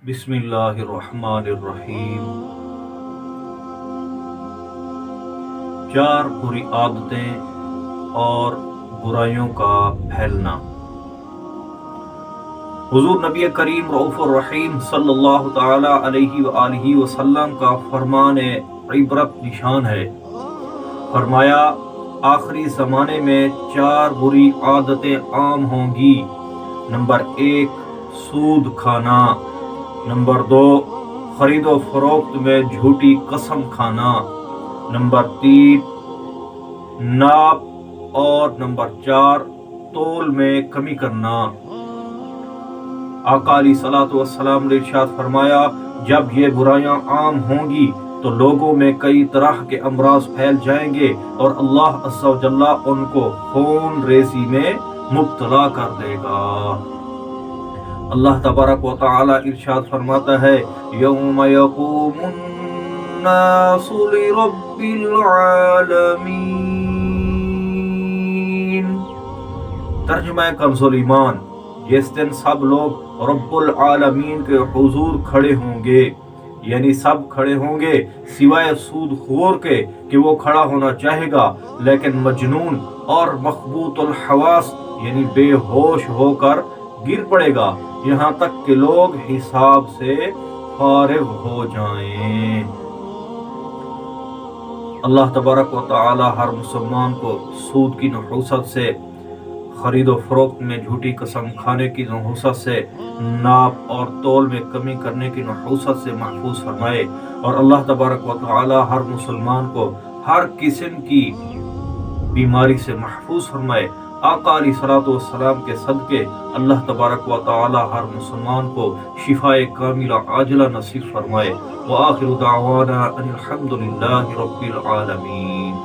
بسم اللہ الرحمن الرحیم۔ چار بری عادتیں اور برائیوں کا پھیلنا۔ حضور نبی کریم رؤوف الرحیم صلی اللہ تعالی علیہ وآلہ وسلم کا فرمان عبرت نشان ہے۔ فرمایا، آخری زمانے میں چار بری عادتیں عام ہوں گی۔ نمبر 1، سود کھانا۔ نمبر 2، خرید و فروخت میں جھوٹی قسم کھانا۔ نمبر 3، ناپ، اور نمبر 4، تول میں کمی کرنا۔ آقا علیہ الصلوۃ والسلام نے ارشاد فرمایا، جب یہ برائیاں عام ہوں گی تو لوگوں میں کئی طرح کے امراض پھیل جائیں گے اور اللہ عز و جل ان کو خون ریزی میں مبتلا کر دے گا۔ اللہ تبارک و تعالی ارشاد فرماتا ہے، یوم یقوم الناس لرب العالمین۔ ترجمہ کنز ایمان، جس دن سب لوگ رب العالمین کے حضور کھڑے ہوں گے، یعنی سب کھڑے ہوں گے سوائے سود خور کے کہ وہ کھڑا ہونا چاہے گا لیکن مجنون اور مخبوط الحواس یعنی بے ہوش ہو کر گر پڑے گا، یہاں تک کہ لوگ حساب سے فارغ ہو جائیں۔ اللہ تبارک و تعالی ہر مسلمان کو سود کی نحوست سے، خرید و فروخت میں جھوٹی قسم کھانے کی نحوست سے، ناپ اور تول میں کمی کرنے کی نحوست سے محفوظ فرمائے، اور اللہ تبارک و تعالی ہر مسلمان کو ہر قسم کی بیماری سے محفوظ فرمائے۔ آقا علیہ الصلوۃ والسلام کے صدقے اللہ تبارک و تعالی ہر مسلمان کو شفائے کاملہ عاجلہ نصیب فرمائے۔ وآخر دعوانا ان الحمد للہ رب العالمین۔